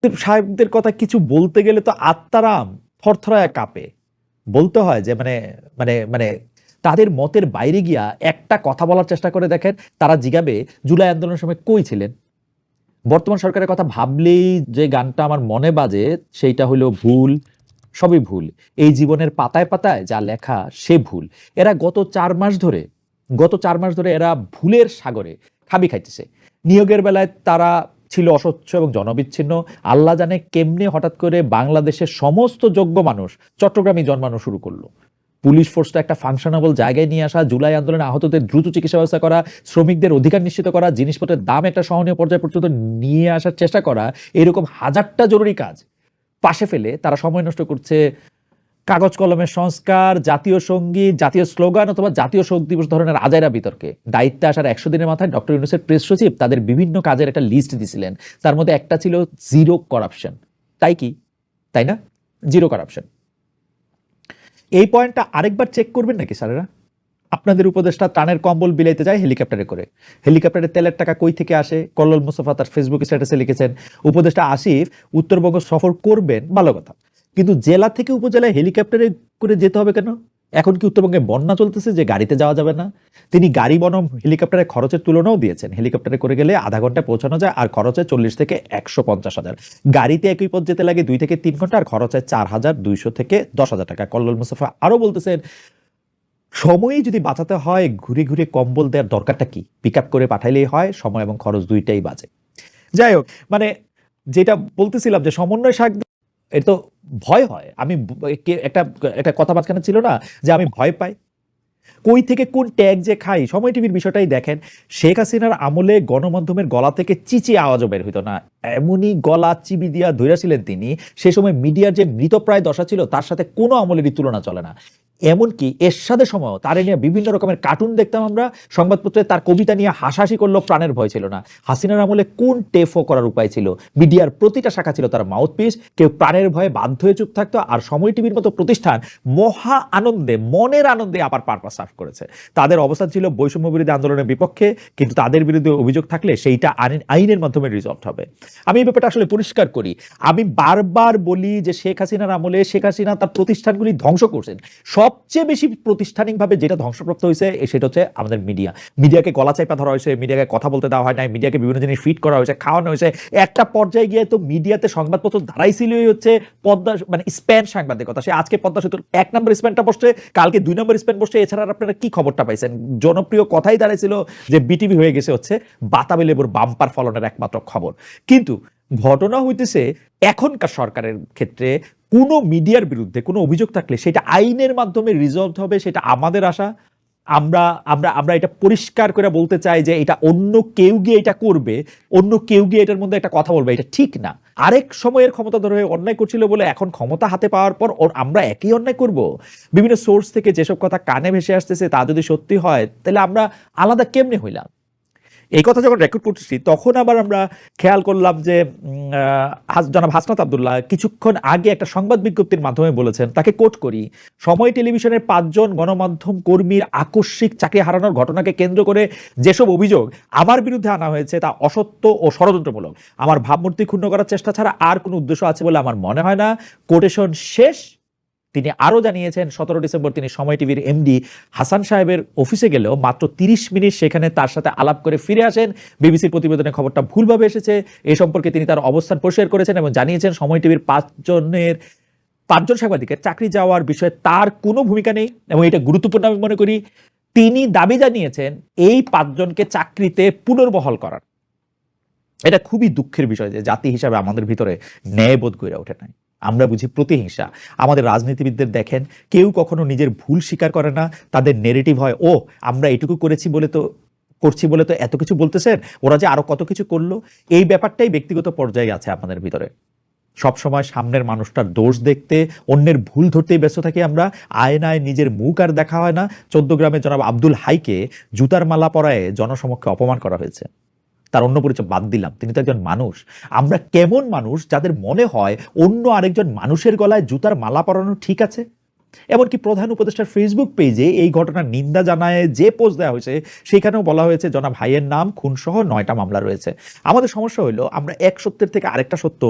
সাহেবদের কথা কিছু বলতে গেলে তো আত্মারাম থরথরায় কাঁপে। বলতে হয় যে মানে মানে মানে তাদের মতের বাইরে গিয়া একটা কথা বলার চেষ্টা করে দেখেন, তারা জিগাবে জুলাই আন্দোলনের সময় কই ছিলেন। বর্তমান সরকারের কথা ভাবলেই যে গানটা আমার মনে বাজে সেইটা হলো ভুল, সবই ভুল। এই জীবনের পাতায় পাতায় যা লেখা সে ভুল। এরা গত 4 মাস ধরে এরা ভুলের সাগরে খাবি খাইতেছে। নিয়োগের বেলায় তারা ছিল অস্বচ্ছ এবং জনবিচ্ছিন্ন। আল্লাহ জানে কেমনে হঠাৎ করে বাংলাদেশের সমস্ত যোগ্য মানুষ চট্টগ্রামে জন্মানো শুরু করলো। পুলিশ ফোর্সটা একটা ফাংশনাবল জায়গায় নিয়ে আসা, জুলাই আন্দোলনে আহতদের দ্রুত চিকিৎসা ব্যবস্থা করা, শ্রমিকদের অধিকার নিশ্চিত করা, জিনিসপত্রের দাম একটা সহনীয় পর্যায় পর্যন্ত নিয়ে আসার চেষ্টা করা, এরকম হাজারটা জরুরি কাজ পাশে ফেলে তারা সময় নষ্ট করছে কাগজ কলমের সংস্কার, জাতীয় সঙ্গীত, জাতীয় স্লোগান অথবা জাতীয় শোক দিবস ধরনের আজাইরা বিতর্কে। দায়িত্বে আসার 100 দিনের মাথায় ডক্টর ইউনূসের প্রেস সচিব তাদের বিভিন্ন কাজের একটা লিস্ট দিছিলেন। তার মধ্যে একটা ছিল জিরো করাপশন। তাই কি? তাই না? Zero corruption. এই পয়েন্টটা আরেকবার চেক করবেন নাকি স্যারেরা? আপনাদের উপদেষ্টা ত্রাণের কম্বল বিলাইতে যায় হেলিকপ্টারে করে। হেলিকপ্টারের তেলের টাকা কই থেকে আসে? কল্লোল মোস্তফা তার ফেসবুক স্ট্যাটাসে লিখেছেন। উপদেষ্টা আসিফ উত্তরবঙ্গ সফর করবেন, ভালো কথা, কিন্তু জেলা থেকে উপজেলায় হেলিকপ্টারে করে যেতে হবে কেন? এখন কি উত্তরবঙ্গে বন্যা চলতেছে যে গাড়িতে যাওয়া যাবে না? তিনি গাড়ি বনাম হেলিকপ্টারে খরচের তুলনাও দিয়েছেন। হেলিকপ্টারে করে গেলে আধা ঘন্টায় পৌঁছানো যায়, আর খরচ হয় 40 থেকে 150,000। গাড়িতে একই পথ যেতে লাগে 2 থেকে 3 ঘন্টা, আর খরচ হয় 4,200 থেকে 10,000 টাকা। কল্লোল মোস্তফা আরো বলতেছেন, সময়ই যদি বাঁচাতে হয় ঘুরে ঘুরে কম্বল দেওয়ার দরকারটা কি? পিক আপ করে পাঠাইলেই হয়, সময় এবং খরচ দুইটাই বাঁচে। যাই হোক, মানে যেটা বলতেছিলাম যে সমন্বয় শাক, এর তো ভয় হয়। আমি একটা একটা কথা মাঝখানে ছিল না যে আমি ভয় পাই, কই থেকে কোন ট্যাগ যে খাই। সময় টিভির বিষয়টাই দেখেন, শেখ হাসিনার আমলে গণমাধ্যমের গলা থেকে চিচি আওয়াজও বের হইতো না, এমনই গলা চিবি দিয়া ধইরাছিলেন তিনি। সে সময় মিডিয়ার যে মৃতপ্রায় দশা ছিল তার সাথে কোনো আমলেরই তুলনা চলে না। এমনকি এরশাদের সময়ও তারে নিয়ে বিভিন্ন রকমের কার্টুন দেখতাম আমরা, সংবাদপত্রে তার কবিতা নিয়ে হাসাহাসি করলেও প্রাণের ভয় ছিল না। হাসিনার আমলে কোন টেফও করার উপায় ছিল? মিডিয়ার প্রতিটা শাখা ছিল তার মাউথপিস। কেউ প্রাণের ভয়ে বাধ্য হয়ে চুপ থাকতো, আর সময় টিভির মতো প্রতিষ্ঠান মহা আনন্দে, মনের আনন্দে আবার পারপাস সার্ভ করেছে। তাদের অবস্থান ছিল বৈষম্য বিরোধী আন্দোলনের বিপক্ষে, কিন্তু তাদের বিরুদ্ধে অভিযোগ থাকলে সেইটা আইনের মাধ্যমে রিজলভ হবে। আমি এই ব্যাপারটা আসলে পরিষ্কার করি। আমি বারবার বলি যে শেখ হাসিনার আমলে শেখ হাসিনা তার প্রতিষ্ঠানগুলি ধ্বংস করছেন। সবচেয়ে বেশি প্রাতিষ্ঠানিকভাবে যেটা ধ্বংসপ্রাপ্ত হয়েছে সেটা হচ্ছে আমাদের মিডিয়া। মিডিয়াকে গলা চাপা ধরা হয়েছে, মিডিয়াকে কথা বলতে দেওয়া হয় নাই, মিডিয়াকে বিভিন্ন জিনিস ফিট করা হয়েছে, খাওয়ানো হয়েছে। একটা পর্যায়ে গিয়ে তো মিডিয়াতে সংবাদপত্র দাঁড়াইছিলই হচ্ছে পদ্মা, মানে স্প্যান সাংবাদিকতা। সে আজকে পদ্মা সেতুর 1 নম্বর স্প্যানটা বসছে, কালকে 2 নম্বর স্প্যান বসছে। এছাড়া আপনারা কি খবরটা পাইছেন? জনপ্রিয় কথাই দাঁড়াইছিল যে বিটিভি হয়ে গেছে হচ্ছে বাতাবি লেবুর বাম্পার ফলনের একমাত্র খবর। কিন্তু ঘটনা হইতেছে এখনকার সরকারের ক্ষেত্রে কোনো মিডিয়ার বিরুদ্ধে কোনো অভিযোগ থাকলে সেটা আইনের মাধ্যমে রিজলভ হবে, সেটা আমাদের আশা। আমরা আমরা আমরা এটা পরিষ্কার করে বলতে চাই যে এটা অন্য কেউ গিয়ে এটা করবে, অন্য কেউ গিয়ে এটার মধ্যে একটা কথা বলবে, এটা ঠিক না। আরেক সময়ের ক্ষমতা ধরে অন্যায় করছিল বলে এখন ক্ষমতা হাতে পাওয়ার পর আমরা একই অন্যায় করব? বিভিন্ন সোর্স থেকে যেসব কথা কানে ভেসে আসতেছে তা যদি সত্যি হয় তাহলে আমরা আলাদা কেমনে হইলাম? এই কথা যখন রেকর্ড করতেছি তখন আবার আমরা খেয়াল করলাম যে জনাব হাসনাত আব্দুল্লাহ কিছুক্ষণ আগে একটা সংবাদ বিজ্ঞপ্তির মাধ্যমে বলেছেন, তাকে কোট করি, সময় টেলিভিশনের 5 জন গণমাধ্যম কর্মীর আকস্মিক চাকরি হারানোর ঘটনাকে কেন্দ্র করে যেসব অভিযোগ আমার বিরুদ্ধে আনা হয়েছে তা অসত্য ও ষড়যন্ত্রমূলক। আমার ভাবমূর্তি ক্ষুণ্ণ করার চেষ্টা ছাড়া আর কোনো উদ্দেশ্য আছে বলে আমার মনে হয় না। কোটেশন শেষ। তিনি আরো জানিয়েছেন 17 ডিসেম্বর তিনি সময় টিভির এমডি হাসান সাহেবের অফিসে গেলেও মাত্র 30 মিনিট সেখানে তার সাথে আলাপ করে ফিরে আসেন। বিবিসির প্রতিবেদনে খবরটা ভুলভাবে এসেছে, এ সম্পর্কে তিনি তার অবস্থান পরিষ্কার করেছেন এবং জানিয়েছেন সময় টিভির 5 জন সাংবাদিকের চাকরি যাওয়ার বিষয়ে তার কোনো ভূমিকা নেই এবং এটা গুরুত্বপূর্ণ আমি মনে করি। তিনি দাবি জানিয়েছেন এই 5 জনকে চাকরিতে পুনর্বহাল করার। এটা খুবই দুঃখের বিষয় যে জাতি হিসাবে আমাদের ভিতরে ন্যায়বোধ গড়ে ওঠে নাই। আমরা বুঝি প্রতিহিংসা। আমাদের রাজনীতিবিদদের দেখেন, কেউ কখনো নিজের ভুল স্বীকার করে না। তাদের নেগেটিভ হয়, ও আমরা এটুকু করছি বলে তো এত কিছু বলতেছেন, ওরা যে আরো কত কিছু করলো। এই ব্যাপারটাই ব্যক্তিগত পর্যায়ে আছে আমাদের ভিতরে। সবসময় সামনের মানুষটার দোষ দেখতে, অন্যের ভুল ধরতেই ব্যস্ত থাকি আমরা। আয়নায় নিজের মুখ আর দেখা হয় না। 14 গ্রামে জনাব আব্দুল হাইকে জুতার মালা পরায়ে জনসমক্ষে অপমান করা হয়েছে। তার অন্য পরিচয় বাদ দিলাম, তিনি তো একজন মানুষ। আমরা কেমন মানুষ যাদের মনে হয় অন্য আরেকজন মানুষের গলায় জুতার মালা পরানো ঠিক আছে? এমনকি প্রধান উপদেষ্টার ফেসবুক পেজে এই ঘটনার নিন্দা জানায় যে পোস্ট দেওয়া হয়েছে সেখানেও বলা হয়েছে জনাব ভাইয়ের নাম খুনসহ 9টা মামলা রয়েছে। আমাদের সমস্যা হলো আমরা এক সত্যের থেকে আরেকটা সত্য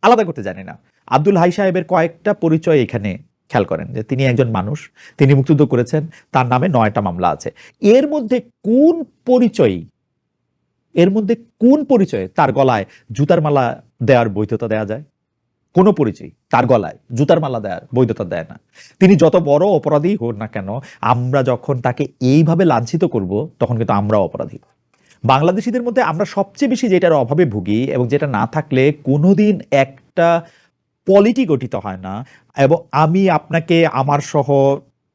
আলাদা করতে জানি না। আব্দুল হাই সাহেবের কয়েকটা পরিচয় এখানে খেয়াল করেন, যে তিনি একজন মানুষ, তিনি মুক্তিযুদ্ধ করেছেন, তার নামে 9টা মামলা আছে। এর মধ্যে কোন পরিচয়, তার গলায় জুতার মালা দেওয়ার বৈধতা দেয়া যায়? কোনো পরিচয় তার গলায় জুতার মালা দেওয়ার বৈধতা দেয় না। তিনি যত বড় অপরাধী হোক না কেন, আমরা যখন তাকে এইভাবে লাঞ্ছিত করব, তখন কিন্তু আমরাও অপরাধী। বাংলাদেশিদের মধ্যে আমরা সবচেয়ে বেশি যেটার অভাবে ভুগি, এবং যেটা না থাকলে কোনোদিন একটা পলিটি গঠিত হয় না, এবং আমি আপনাকে আমার সহ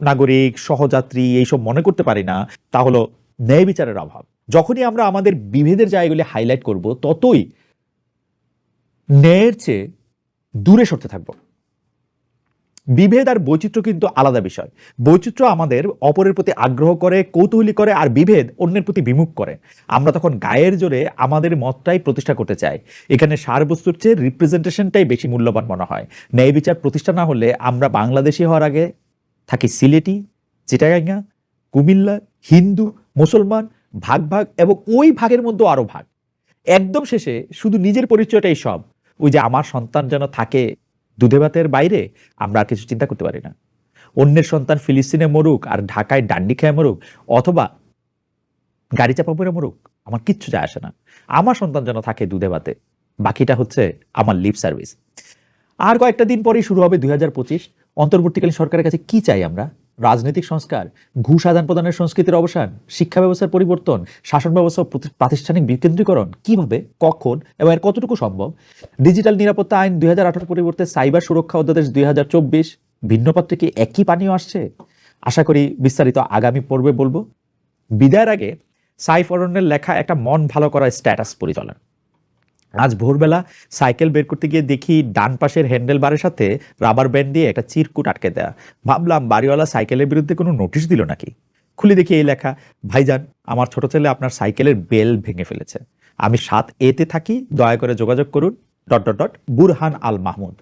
নাগরিক সহযাত্রী এইসব মনে করতে পারি না, তা হলো ন্যায় বিচারের অভাব। যখনই আমরা আমাদের বিভেদের জায়গাগুলি হাইলাইট করব, ততই ন্যায়ের চেয়ে দূরে সরতে থাকবো। বিভেদ আর বৈচিত্র্য কিন্তু আলাদা বিষয়। বৈচিত্র্য আমাদের অপরের প্রতি আগ্রহ করে, কৌতূহলী করে, আর বিভেদ অন্যের প্রতি বিমুখ করে। আমরা তখন গায়ের জোরে আমাদের মতটাই প্রতিষ্ঠা করতে চাই। এখানে সারবস্তুর চেয়ে রিপ্রেজেন্টেশনটাই বেশি মূল্যবান মনে হয়। ন্যায় বিচার প্রতিষ্ঠা না হলে আমরা বাংলাদেশি হওয়ার আগে থাকি সিলেটি, চিটাগাঙ্গা, কুমিল্লা, হিন্দু, মুসলমান, ভাগ ভাগ, এবং ওই ভাগের মধ্যে আরো ভাগ। একদম শেষে শুধু নিজের পরিচয়টাই সব। ওই যে আমার সন্তান যেন থাকে দুধে ভাতের বাইরে, আমরা আর কিছু চিন্তা করতে পারি না। অন্যের সন্তান ফিলিস্তিনে মরুক আর ঢাকায় ডান্ডি খেয়ে মরুক, অথবা গাড়ি চাপা পড়ে মরুক, আমার কিচ্ছু যায় আসে না। আমার সন্তান যেন থাকে দুধে ভাতে, বাকিটা হচ্ছে আমার লিপ সার্ভিস। আর কয়েকটা দিন পরেই শুরু হবে 2025। অন্তর্বর্তীকালীন সরকারের কাছে কি চাই আমরা? রাজনৈতিক সংস্কার, ঘুষ আদান প্রদানের সংস্কৃতির অবসান, শিক্ষা ব্যবস্থার পরিবর্তন, শাসন ব্যবস্থা প্রাতিষ্ঠানিক বিকেন্দ্রীকরণ। কিভাবে, কখন এবং এর কতটুকু সম্ভব? ডিজিটাল নিরাপত্তা আইন 2018 পরিবর্তে সাইবার সুরক্ষা অধ্যাদেশ 2024, ভিন্ন পত্রে কি একই পানীয় আসছে? আশা করি বিস্তারিত আগামী পর্বে বলবো। বিদায়ের আগে সাইফ অরণ্যের লেখা একটা মন ভালো করা স্ট্যাটাস পরিচালনা। আজ ভোরবেলা সাইকেল বের করতে গিয়ে দেখি ডান পাশের হ্যান্ডেল বারের সাথে রাবার ব্যান্ড দিয়ে একটা চিরকুট আটকে দেয়া। ভাবলাম বাড়িওয়ালা সাইকেলের বিরুদ্ধে কোনো নোটিশ দিল নাকি। খুলে দেখি এই লেখা, ভাইজান, আমার ছোট ছেলে আপনার সাইকেলের বেল ভেঙে ফেলেছে। আমি 7A-তে থাকি, দয়া করে যোগাযোগ করুন, ... বুরহান আল মাহমুদ।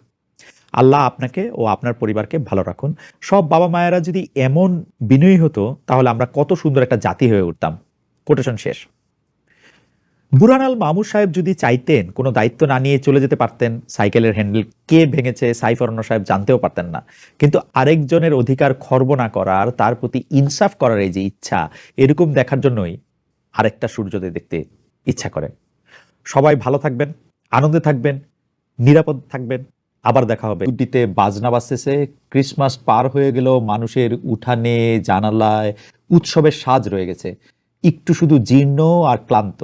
আল্লাহ আপনাকে ও আপনার পরিবারকে ভালো রাখুন। সব বাবা মায়েরা যদি এমন বিনয়ী হতো, তাহলে আমরা কত সুন্দর একটা জাতি হয়ে উঠতাম। কোটেশন শেষ। বুরহান আল মাহমুদ সাহেব যদি চাইতেন, কোনো দায়িত্ব না নিয়ে চলে যেতে পারতেন। সাইকেলের হ্যান্ডেল কে ভেঙেছে সাইফ অরণ্য সাহেব জানতেও পারতেন না। কিন্তু আরেকজনের অধিকার খর্ব না করার, তার প্রতি ইনসাফ করার এই যে ইচ্ছা, এরকম দেখার জন্যই আরেকটা সূর্যোদয় দেখতে ইচ্ছা করে। সবাই ভালো থাকবেন, আনন্দে থাকবেন, নিরাপদ থাকবেন। আবার দেখা হবে। উড্ডিতে বাজনা বাজতেছে, ক্রিসমাস পার হয়ে গেল, মানুষের উঠানে জানালায় উৎসবের সাজ রয়ে গেছে, একটু শুধু জীর্ণ আর ক্লান্ত।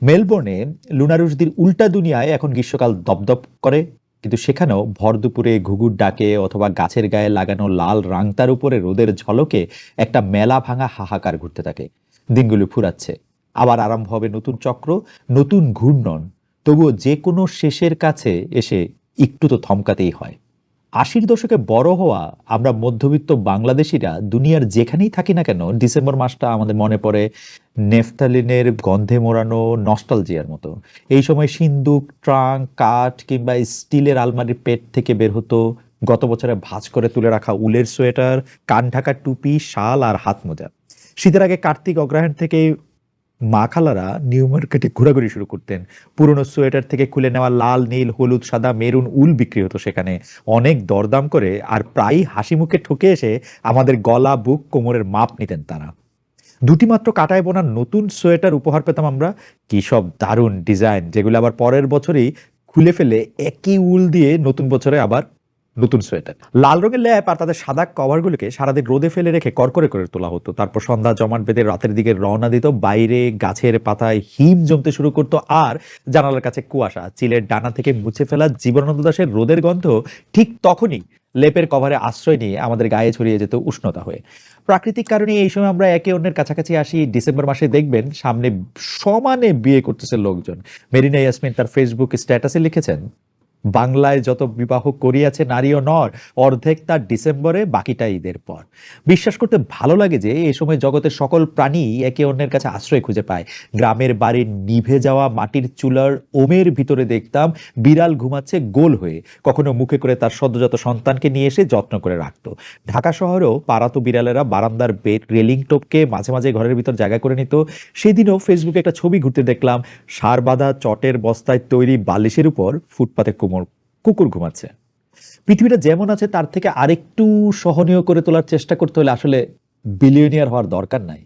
মেলবোর্নে লুনারুশদির উল্টা দুনিয়ায় এখন গ্রীষ্মকাল দপদপ করে, কিন্তু সেখানেও ভর দুপুরে ঘুঘুর ডাকে অথবা গাছের গায়ে লাগানো লাল রাংতার উপরে রোদের ঝলকে একটা মেলা ভাঙা হাহাকার ঘুরতে থাকে। দিনগুলো ফুরাচ্ছে, আবার আরম্ভ হবে নতুন চক্র, নতুন ঘূর্ণন। তবুও যে কোনো শেষের কাছে এসে একটু তো থমকাতেই হয়। 80-র দশকে বড় হওয়া আমরা মধ্যবিত্ত বাংলাদেশিরা দুনিয়ার যেখানেই থাকি না কেন, ডিসেম্বর মাসটা আমাদের মনে পড়ে নেফথালিনের গন্ধে মোড়ানো নস্টালজিয়ার মতো। এই সময় সিন্দুক, ট্রাঙ্ক, কাঠ কিংবা স্টিলের আলমারির পেট থেকে বের হতো গত বছরে ভাঁজ করে তুলে রাখা উলের সোয়েটার, কান ঢাকা টুপি, শাল আর হাত মোজা। শীতের আগে কার্তিক অগ্রহায়ণ থেকে মা খালারা নিউ মার্কেটে ঘোরাঘুরি শুরু করতেন। পুরনো সোয়েটার থেকে খুলে নেওয়া লাল, নীল, হলুদ, সাদা, মেরুন উল বিক্রি হতো সেখানে, অনেক দরদাম করে, আর প্রায়ই হাসি মুখে ঠকে এসে আমাদের গলা, বুক, কোমরের মাপ নিতেন তারা। দুটি মাত্র কাটায় বোনা নতুন সোয়েটার উপহার পেতাম আমরা। কি সব দারুণ ডিজাইন, যেগুলো আবার পরের বছরই খুলে ফেলে একই উল দিয়ে নতুন বছরে আবার নতুন সোয়েটার। লাল রঙের ল্যাপ আর তাদের সাদা কভারগুলোকে সারাদিন রোদে ফেলে রেখে করকরে করে তোলা হতো। তারপর সন্ধ্যা জমাট বেঁধে রাতের দিকে রওনা দিত। বাইরে গাছের পাতায় হিম জমতে শুরু করতো, আর জানালার কাছে কুয়াশা। চিলের ডানা থেকে মুছে ফেলা জীবনানন্দ দাশের রোদের গন্ধ ঠিক তখনই লেপের কভারে আশ্রয় নিয়ে আমাদের গায়ে ছড়িয়ে যেত উষ্ণতা হয়ে। প্রাকৃতিক কারণে এই সময় আমরা একে অন্যের কাছাকাছি আসি। ডিসেম্বর মাসে দেখবেন সামনে সমানে বিয়ে করতেছে লোকজন। মেরিনা ইয়াসমিন তার ফেসবুক স্ট্যাটাসে লিখেছেন, বাংলায় যত বিবাহ করিয়াছে নারী ও নর, অর্ধেক তার ডিসেম্বরে, বাকিটা ঈদের পর। বিশ্বাস করতে ভালো লাগে যে এ সময় জগতের সকল প্রাণী একে অন্যের কাছে আশ্রয় খুঁজে পায়। গ্রামের বাড়ির নিভে যাওয়া মাটির চুলার ওমের ভিতরে দেখতাম বিড়াল ঘুমাচ্ছে গোল হয়ে, কখনো মুখে করে তার সদ্যজাত সন্তানকে নিয়ে এসে যত্ন করে রাখতো। ঢাকা শহরেও পাড়াতো বিড়ালেরা বারান্দার রেলিং টপকে মাঝে মাঝে ঘরের ভিতর জায়গা করে নিত। সেদিনও ফেসবুকে একটা ছবি ঘুরতে দেখলাম, সার বাঁধা চটের বস্তায় তৈরি বালিশের উপর ফুটপাতে কুকুর ঘুমাচ্ছে। পৃথিবীটা যেমন আছে তার থেকে আরেকটু সহনীয় করে তোলার চেষ্টা করতে হলে আসলে বিলিয়নিয়ার হওয়ার দরকার নাই,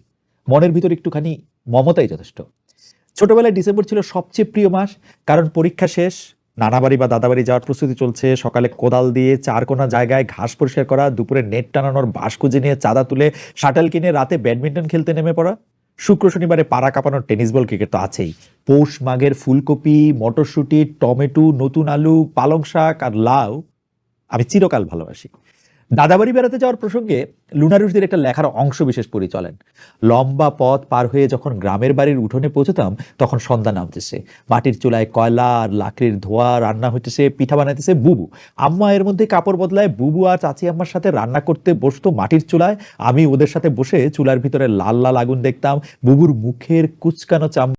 মনের ভিতর একটুখানি মমতাই যথেষ্ট। ছোটবেলায় ডিসেম্বর ছিল সবচেয়ে প্রিয় মাস, কারণ পরীক্ষা শেষ, নানাবাড়ি বা দাদাবাড়ি যাওয়ার প্রস্তুতি চলছে, সকালে কোদাল দিয়ে চার কোনা জায়গায় ঘাস পরিষ্কার করা, দুপুরে নেট টানানোর বাঁশ খুঁজে নিয়ে চাঁদা তুলে শাটল কিনে রাতে ব্যাডমিন্টন খেলতে নেমে পড়া, শুক্র শনিবারে পাড়া কাঁপানোর টেনিস বল, ক্রিকেট তো আছেই, পৌষ মাঘের ফুলকপি, মটরশুঁটি, টমেটো, নতুন আলু, পালং শাক আর লাউ আমি চিরকাল ভালোবাসি। দাদাবাড়ি বেড়াতে যাওয়ার প্রসঙ্গে লুনারুশদের একটা লেখার অংশ বিশেষ পড়ি চলেন। লম্বা পথ পার হয়ে যখন গ্রামের বাড়ির উঠোনে পৌঁছতাম তখন সন্ধ্যা নামতেছে, মাটির চুলায় কয়লা আর লাকড়ির ধোয়া, রান্না হইতেছে, পিঠা বানাইতেছে বুবু। আম্মা এর মধ্যে কাপড় বদলায় বুবু আর চাচি আম্মার সাথে রান্না করতে বসতো মাটির চুলায়। আমি ওদের সাথে বসে চুলার ভিতরে লাল লাল আগুন দেখতাম, বুবুর মুখের কুচকানো চাম